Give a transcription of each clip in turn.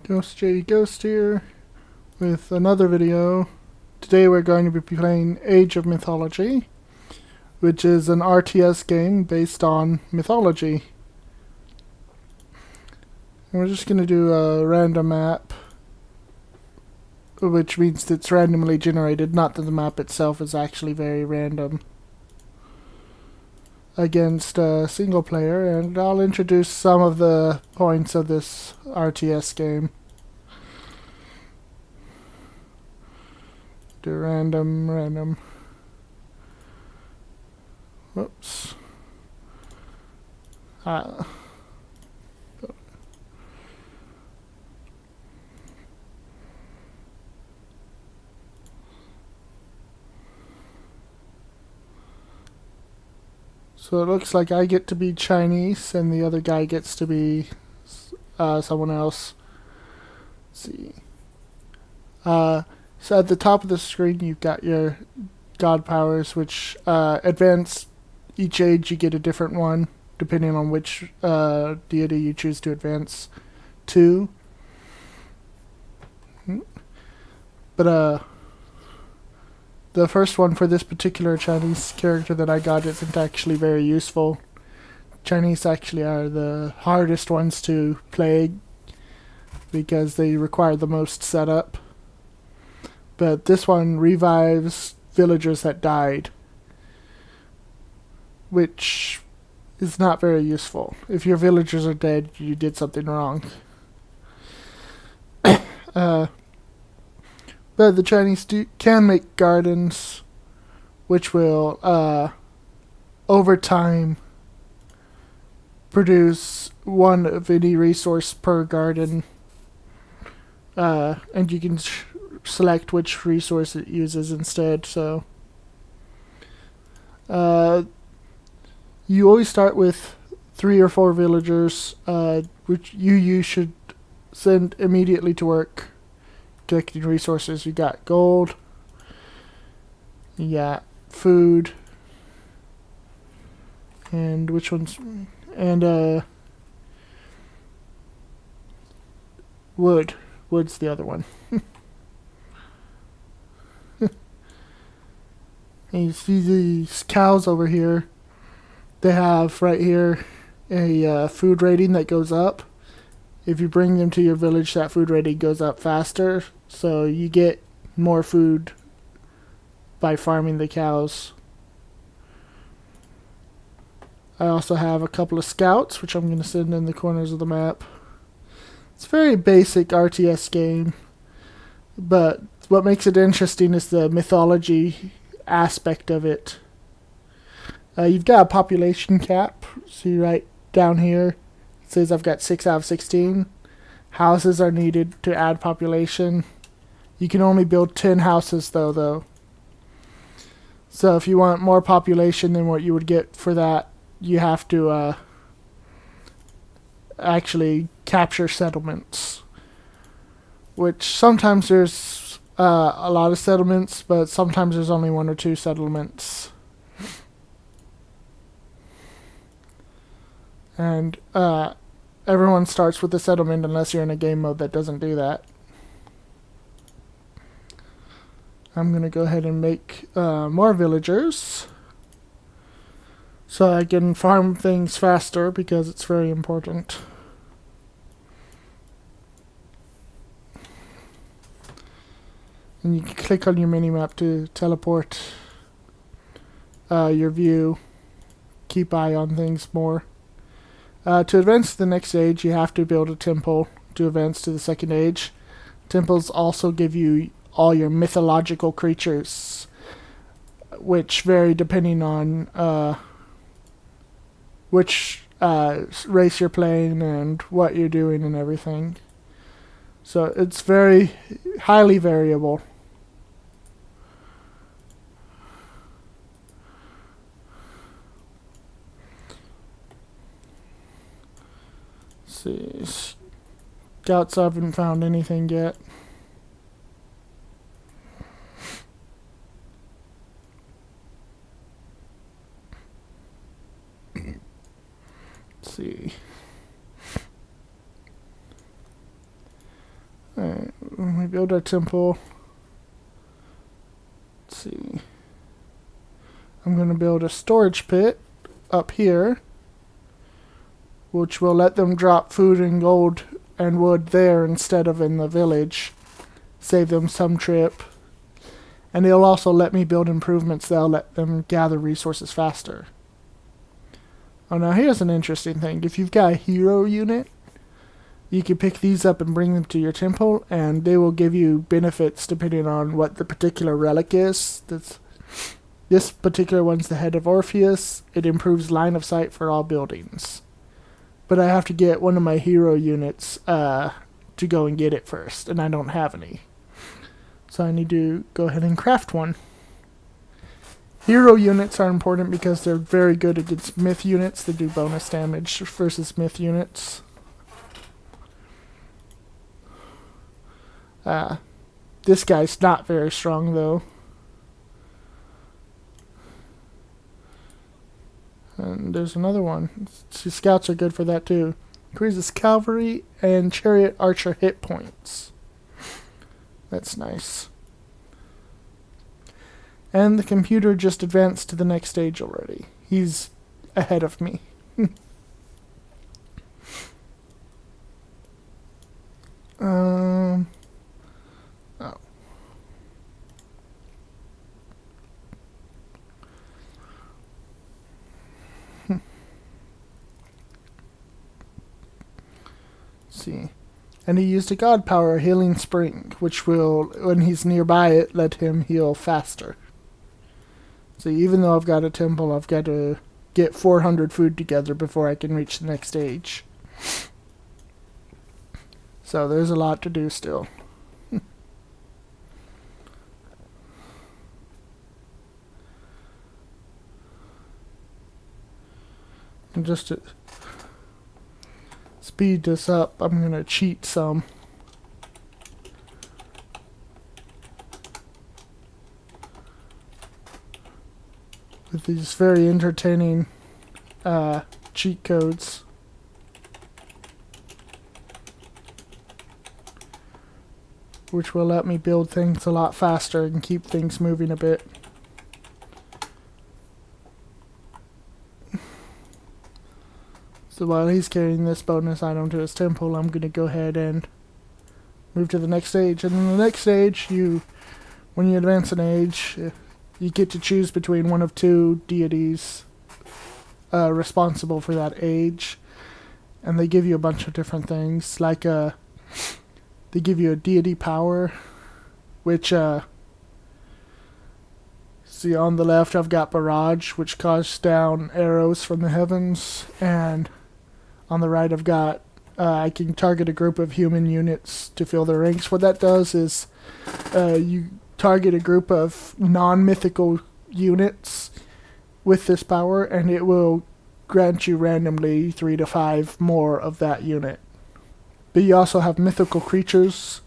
Ghostjghost here with another video. Today we're going to be playing Age of Mythology, which is an RTS game based on mythology. And we're just going to do a random map, which means it's randomly generated, not that the map itself is actually very random, against a single player, and I'll introduce some of the points of this RTS game. Do random. Whoops. So it looks like I get to be Chinese and the other guy gets to be someone else. Let's see. So at the top of the screen you've got your god powers, which advance each age. You get a different one depending on which deity you choose to advance to. But the first one for this particular Chinese character that I got isn't actually very useful. Chinese actually are the hardest ones to play because they require the most setup. But this one revives villagers that died, which is not very useful. If your villagers are dead, you did something wrong. But the Chinese can make gardens, which will, over time, produce one of any resource per garden. And you can select which resource it uses instead. So, you always start with 3 or 4 villagers, which you should send immediately to work collecting resources. You got gold, you got food, and which ones? And wood. Wood's the other one. And you see these cows over here. They have right here a food rating that goes up. If you bring them to your village, that food rating goes up faster, so you get more food by farming the cows. I also have a couple of scouts, which I'm going to send in the corners of the map. It's a very basic RTS game, but what makes it interesting is the mythology aspect of it. You've got a population cap. See right down here, it says I've got 6 out of 16. Houses are needed to add population. You can only build 10 houses though. So if you want more population than what you would get for that, you have to actually capture settlements. Which sometimes there's a lot of settlements, but sometimes there's only 1 or 2 settlements. And everyone starts with a settlement unless you're in a game mode that doesn't do that. I'm going to go ahead and make more villagers so I can farm things faster because it's very important. And you can click on your minimap to teleport your view. Keep eye on things more. To advance to the next age, you have to build a temple to advance to the second age. Temples also give you all your mythological creatures, which vary depending on which race you're playing and what you're doing and everything. So it's very highly variable. See, scouts haven't found anything yet. Let's see. we build our temple. Let's see. I'm going to build a storage pit up here, which will let them drop food and gold and wood there instead of in the village. Save them some trip. And it'll also let me build improvements that'll let them gather resources faster. Oh, now here's an interesting thing. If you've got a hero unit, you can pick these up and bring them to your temple, and they will give you benefits depending on what the particular relic is. This particular one's the head of Orpheus. It improves line of sight for all buildings. But I have to get one of my hero units to go and get it first, and I don't have any. So I need to go ahead and craft one. Hero units are important because they're very good against myth units. They do bonus damage versus myth units. This guy's not very strong, though. And there's another one. See, scouts are good for that, too. Increases cavalry and chariot archer hit points. That's nice. And the computer just advanced to the next stage already. He's ahead of me. Oh. See. And he used a god power healing spring, which will, when he's nearby it, let him heal faster. So even though I've got a temple, I've got to get 400 food together before I can reach the next stage. So there's a lot to do still. And just to speed this up, I'm going to cheat some. With these very entertaining cheat codes. Which will let me build things a lot faster and keep things moving a bit. So while he's carrying this bonus item to his temple, I'm going to go ahead and move to the next stage. And in the next stage, when you advance an age, you get to choose between one of two deities responsible for that age. And they give you a bunch of different things. Like, they give you a deity power, which, see on the left I've got Barrage, which calls down arrows from the heavens. And on the right I've got, I can target a group of human units to fill their ranks. What that does is, you target a group of non-mythical units with this power, and it will grant you randomly 3 to 5 more of that unit. But you also have mythical creatures,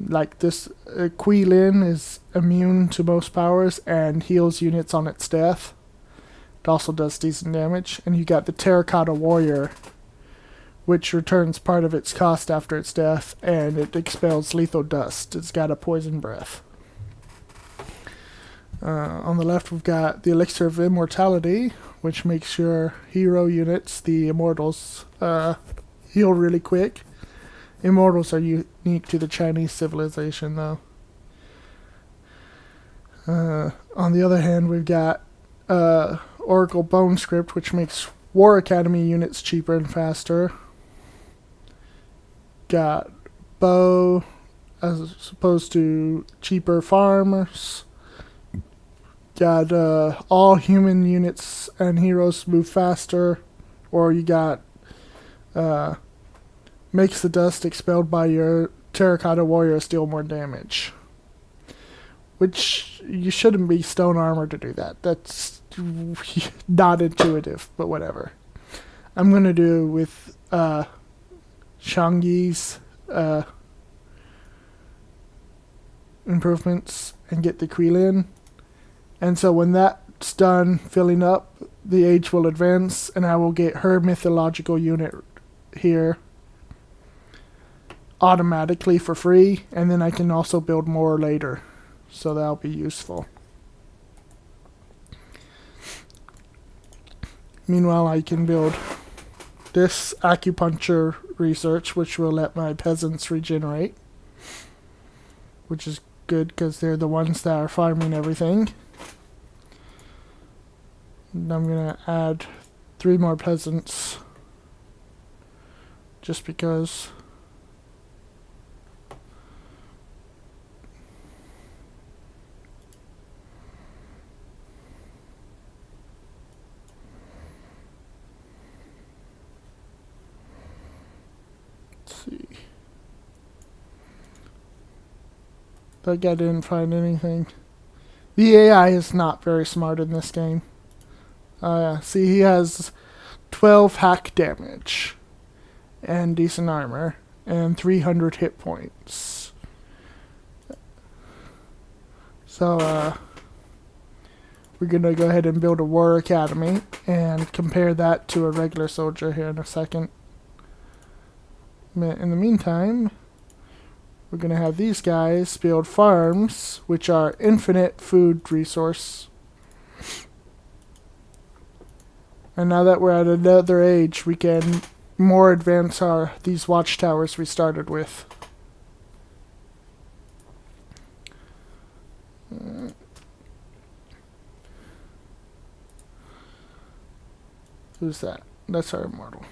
like this Quilin is immune to most powers and heals units on its death. It also does decent damage. And you got the Terracotta Warrior, which returns part of its cost after its death, and it expels lethal dust. It's got a poison breath. On the left we've got the Elixir of Immortality, which makes your hero units, the Immortals, heal really quick. Immortals are unique to the Chinese civilization, though. On the other hand, we've got Oracle Bone Script, which makes War Academy units cheaper and faster. Got Bow, as opposed to cheaper farmers. Got all human units and heroes move faster. Or you got makes the dust expelled by your Terracotta Warrior deal more damage. Which, you shouldn't be stone armor to do that. That's not intuitive, but whatever. I'm going to do with Shangyi's improvements and get the Quilin. And so when that's done filling up, the age will advance, and I will get her mythological unit here. automatically for free, and then I can also build more later, so that'll be useful. Meanwhile, I can build this acupuncture research, which will let my peasants regenerate, which is good because they're the ones that are farming everything. And I'm going to add 3 more peasants just because. See. Like I didn't find anything. The AI is not very smart in this game. See, he has 12 hack damage and decent armor and 300 hit points. So we're gonna go ahead and build a war academy and compare that to a regular soldier here in a second. In the meantime, we're going to have these guys build farms, which are infinite food resource. And now that we're at another age, we can more advance these watchtowers we started with. Who's that? That's our immortal.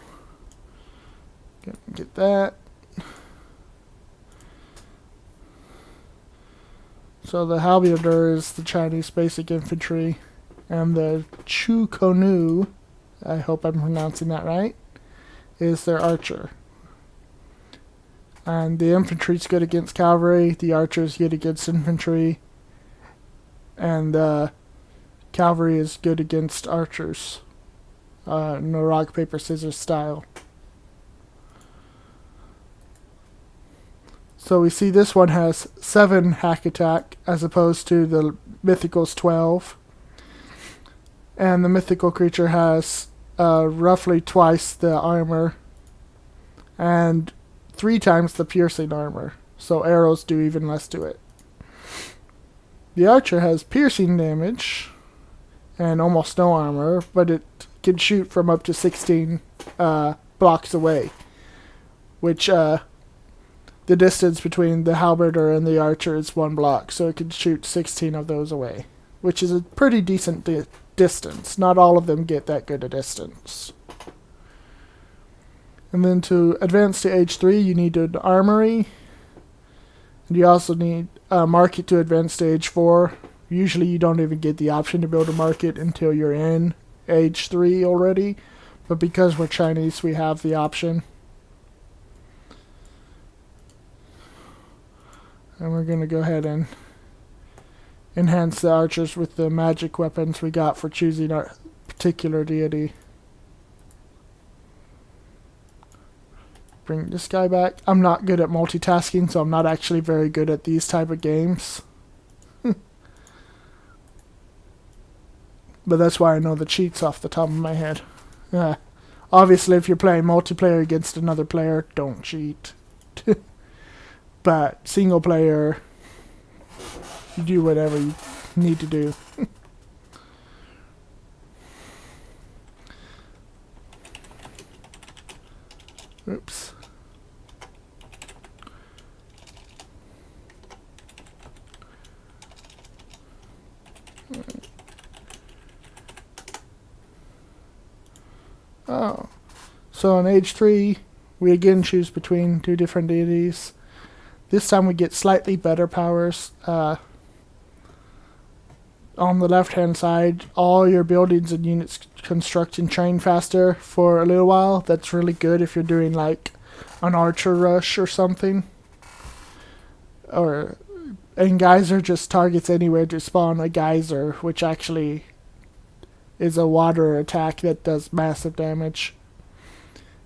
Get that. So the halberdier is the Chinese basic infantry, and the Chu Konu, I hope I'm pronouncing that right, is their archer. And the infantry's good against cavalry, the archer's good against infantry, and the cavalry is good against archers. No rock, paper, scissors style. So we see this one has 7 hack attack as opposed to the mythical's 12. And the mythical creature has roughly twice the armor and 3 times the piercing armor. So arrows do even less to it. The archer has piercing damage and almost no armor, but it can shoot from up to 16 blocks away, which the distance between the halberdier and the archer is 1 block, so it can shoot 16 of those away, which is a pretty decent distance. Not all of them get that good a distance. And then to advance to age 3, you need an armory. And you also need a market to advance to age 4. Usually you don't even get the option to build a market until you're in age 3 already, but because we're Chinese, we have the option. And we're going to go ahead and enhance the archers with the magic weapons we got for choosing our particular deity. Bring this guy back. I'm not good at multitasking, so I'm not actually very good at these type of games. But that's why I know the cheats off the top of my head. Obviously, if you're playing multiplayer against another player, don't cheat. But single player, you do whatever you need to do. Oops. Oh. So on age 3, we again choose between 2 different deities. This time we get slightly better powers. On the left-hand side, all your buildings and units construct and train faster for a little while. That's really good if you're doing like an archer rush or something. And geyser just targets anywhere to spawn a geyser, which actually is a water attack that does massive damage.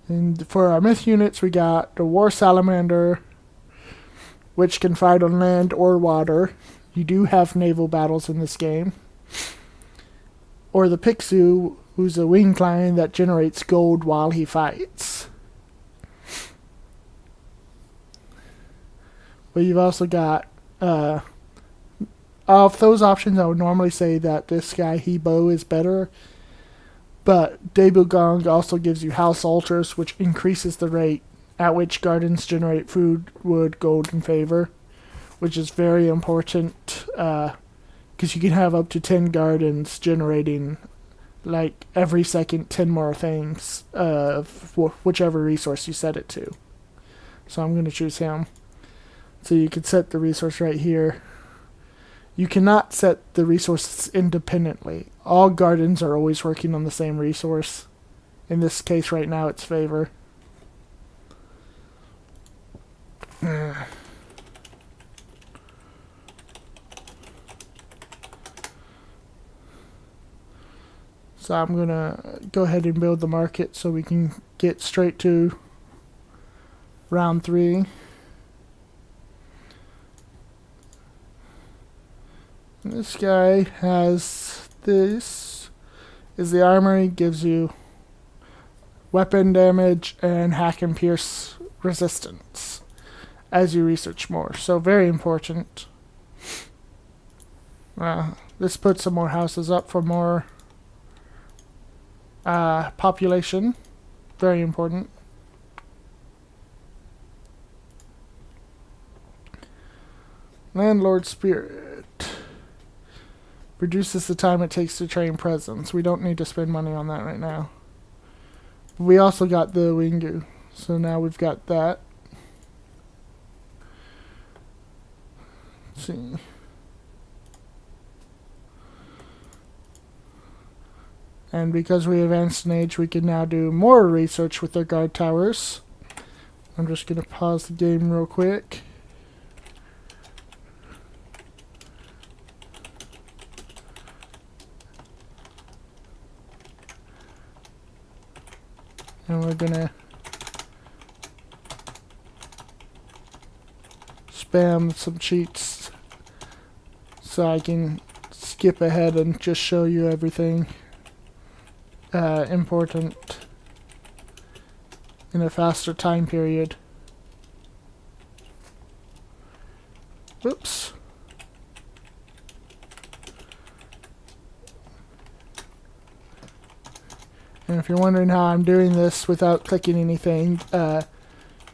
And for our myth units, we got the War Salamander, which can fight on land or water. You do have naval battles in this game. Or the Pixu, who's a winged lion that generates gold while he fights. But you've also got of those options. I would normally say that this guy Hebo is better, but Debugong also gives you house altars, which increases the rate at which gardens generate food, wood, gold, and favor, which is very important because you can have up to 10 gardens generating like every second 10 more things of whichever resource you set it to. So I'm going to choose him. So you can set the resource right here. You cannot set the resources independently. All gardens are always working on the same resource. In this case right now it's favor. So I'm going to go ahead and build the market so we can get straight to round 3. And this guy has this. Is the armory, gives you weapon damage and hack and pierce resistance as you research more. So very important. This puts some more houses up for more population. Very important. Landlord Spirit reduces the time it takes to train presence. We don't need to spend money on that right now. We also got the Wingu, so now we've got that. Let's see. And because we advanced in age, we can now do more research with our guard towers. I'm just going to pause the game real quick. And we're going to spam some cheats so I can skip ahead and just show you everything important in a faster time period. Whoops. And if you're wondering how I'm doing this without clicking anything,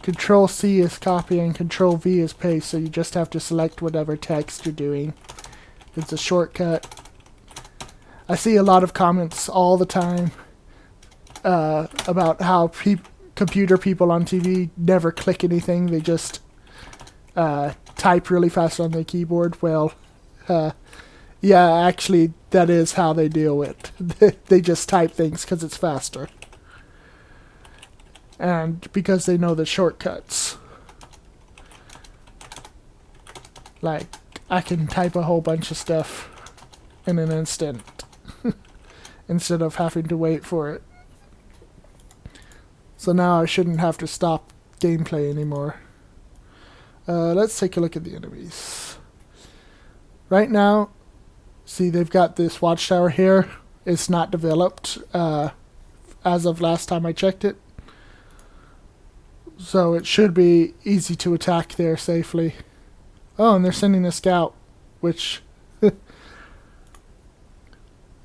Control C is copy and Control V is paste, so you just have to select whatever text you're doing. It's a shortcut. I see a lot of comments all the time about how computer people on TV never click anything. They just type really fast on their keyboard. Well, yeah, actually, that is how they deal with it. They just type things because it's faster. And because they know the shortcuts. Like, I can type a whole bunch of stuff in an instant. Instead of having to wait for it. So now I shouldn't have to stop gameplay anymore. Let's take a look at the enemies. Right now, see they've got this watchtower here. It's not developed as of last time I checked it. So it should be easy to attack there safely. Oh, and they're sending a scout, which...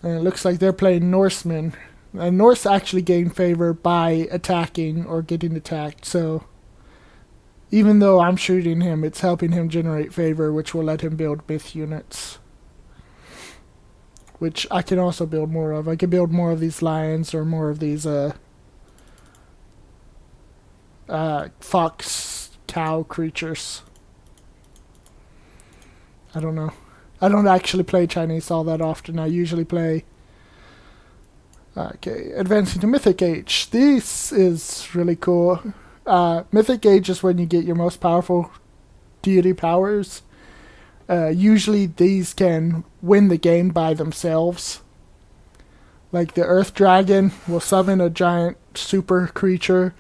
And it looks like they're playing Norsemen. And Norse actually gain favor by attacking or getting attacked, so even though I'm shooting him, it's helping him generate favor, which will let him build myth units. Which I can also build more of. I can build more of these lions or more of these fox cow creatures. I don't know. I don't actually play Chinese all that often. I usually play... Okay, advancing to Mythic Age. This is really cool. Mythic Age is when you get your most powerful deity powers. Usually these can win the game by themselves. Like the Earth Dragon will summon a giant super creature,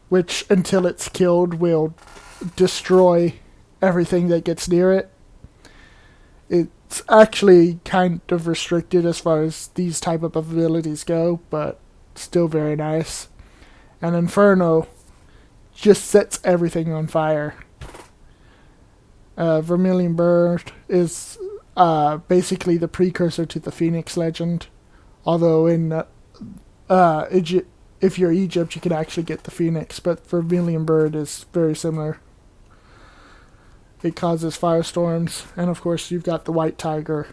which until it's killed will destroy everything that gets near it. It's actually kind of restricted as far as these type of abilities go, but still very nice. And Inferno just sets everything on fire. Vermilion Bird is basically the precursor to the Phoenix legend. Although in if you're Egypt, you can actually get the Phoenix, but Vermilion Bird is very similar. It causes firestorms, and of course you've got the White Tiger,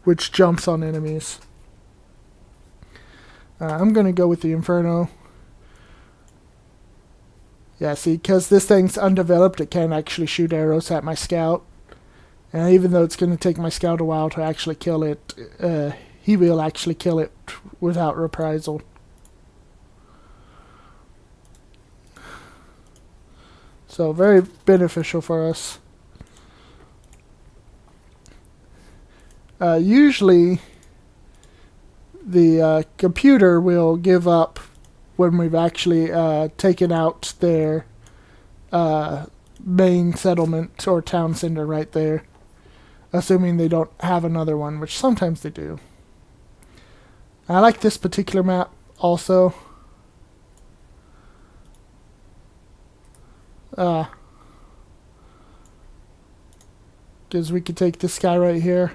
which jumps on enemies. I'm going to go with the Inferno. Yeah, see, because this thing's undeveloped, it can't actually shoot arrows at my scout. And even though it's going to take my scout a while to actually kill it, he will actually kill it without reprisal. So, very beneficial for us. Usually, the computer will give up when we've actually taken out their main settlement or town center right there, assuming they don't have another one, which sometimes they do. I like this particular map also. Because we could take this guy right here.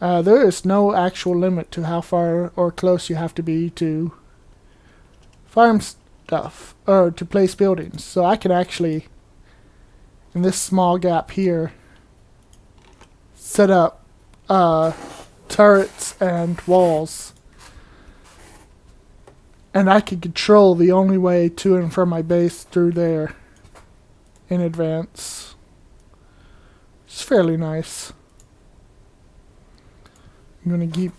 There is no actual limit to how far or close you have to be to farm stuff, or to place buildings. So I can actually, in this small gap here, set up turrets and walls. And I can control the only way to and from my base through there in advance. It's fairly nice. I'm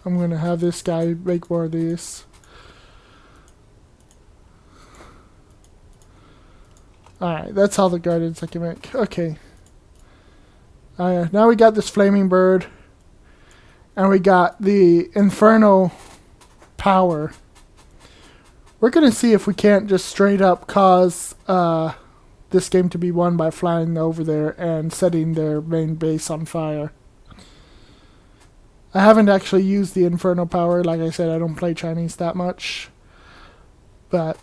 gonna have this guy make more of these. Alright, that's all the gardens I can make. Okay. Now we got this flaming bird. And we got the infernal power. We're gonna see if we can't just straight up cause this game to be won by flying over there and setting their main base on fire. I haven't actually used the infernal power. Like I said, I don't play Chinese that much. But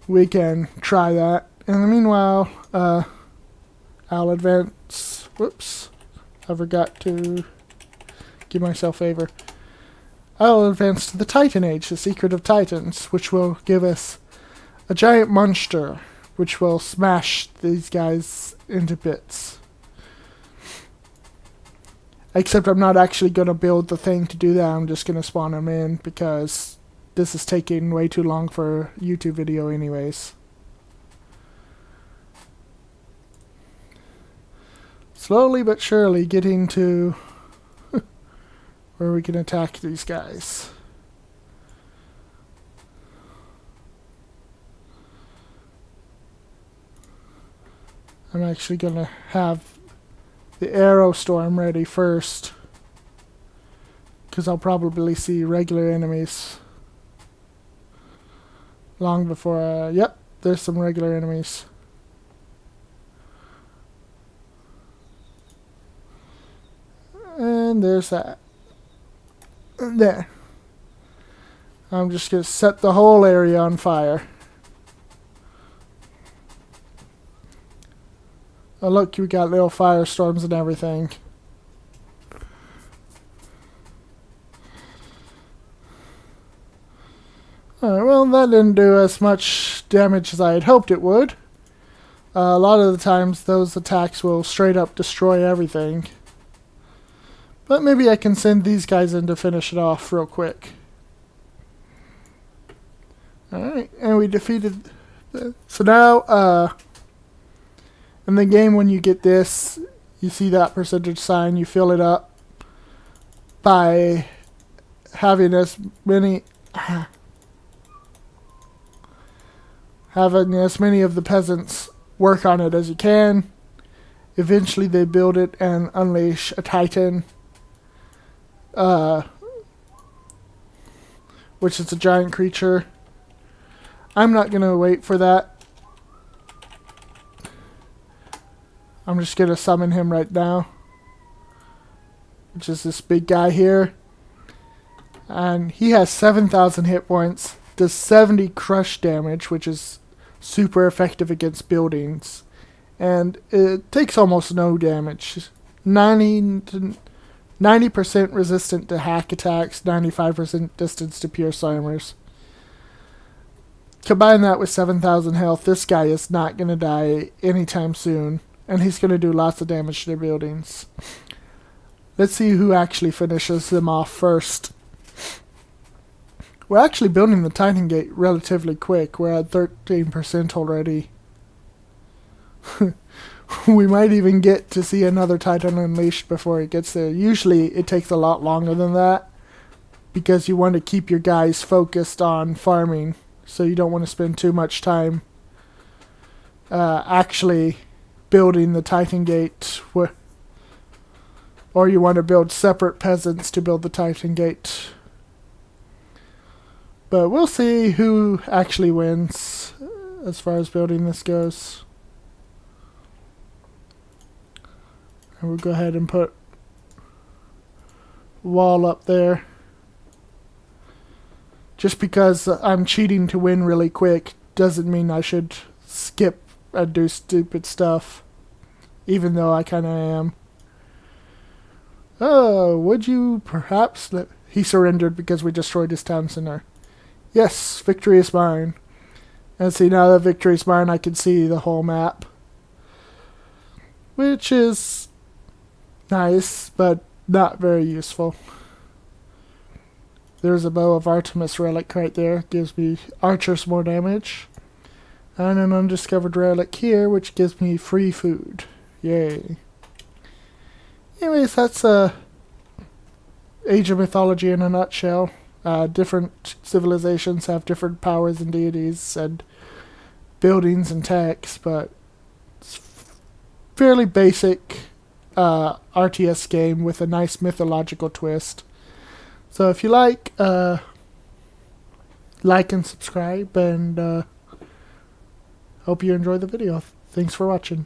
we can try that. In the meanwhile, I'll advance. Whoops. I forgot to give myself a favor. I'll advance to the Titan Age, the Secret of Titans, which will give us a giant monster, which will smash these guys into bits. Except I'm not actually going to build the thing to do that. I'm just going to spawn them in because this is taking way too long for a YouTube video anyways. Slowly but surely getting to where we can attack these guys. I'm actually going to have the arrow storm ready first, because I'll probably see regular enemies long before. Yep, there's some regular enemies. And there's that. There. I'm just going to set the whole area on fire. Oh look, we got little firestorms and everything. Alright, well that didn't do as much damage as I had hoped it would. A lot of the times those attacks will straight up destroy everything. But maybe I can send these guys in to finish it off real quick. Alright, and we defeated... So now, in the game when you get this, you see that percentage sign, you fill it up by having as many... having as many of the peasants work on it as you can. Eventually they build it and unleash a titan. Which is a giant creature. I'm not going to wait for that. I'm just going to summon him right now. Which is this big guy here. And he has 7,000 hit points. Does 70 crush damage, which is super effective against buildings. and it takes almost no damage. 90% resistant to hack attacks, 95% distance to pure slammers. Combine that with 7,000 health, this guy is not going to die anytime soon, and he's going to do lots of damage to their buildings. Let's see who actually finishes them off first. We're actually building the Titan Gate relatively quick. We're at 13% already. We might even get to see another Titan Unleashed before it gets there. Usually it takes a lot longer than that, because you want to keep your guys focused on farming, so you don't want to spend too much time actually building the Titan Gate, or you want to build separate peasants to build the Titan Gate. But we'll see who actually wins as far as building this goes. And we'll go ahead and put wall up there. Just because I'm cheating to win really quick doesn't mean I should skip and do stupid stuff, even though I kind of am. Oh, would you perhaps let... He surrendered because we destroyed his town center. Yes, victory is mine. And see, now that victory is mine, I can see the whole map, which is nice, but not very useful. There's a Bow of Artemis relic right there. Gives me archers more damage. And an undiscovered relic here, which gives me free food. Yay. Anyways, that's Age of Mythology in a nutshell. Different civilizations have different powers and deities and buildings and techs, but it's fairly basic RTS game with a nice mythological twist. So if you like and subscribe, and hope you enjoy the video. Thanks for watching.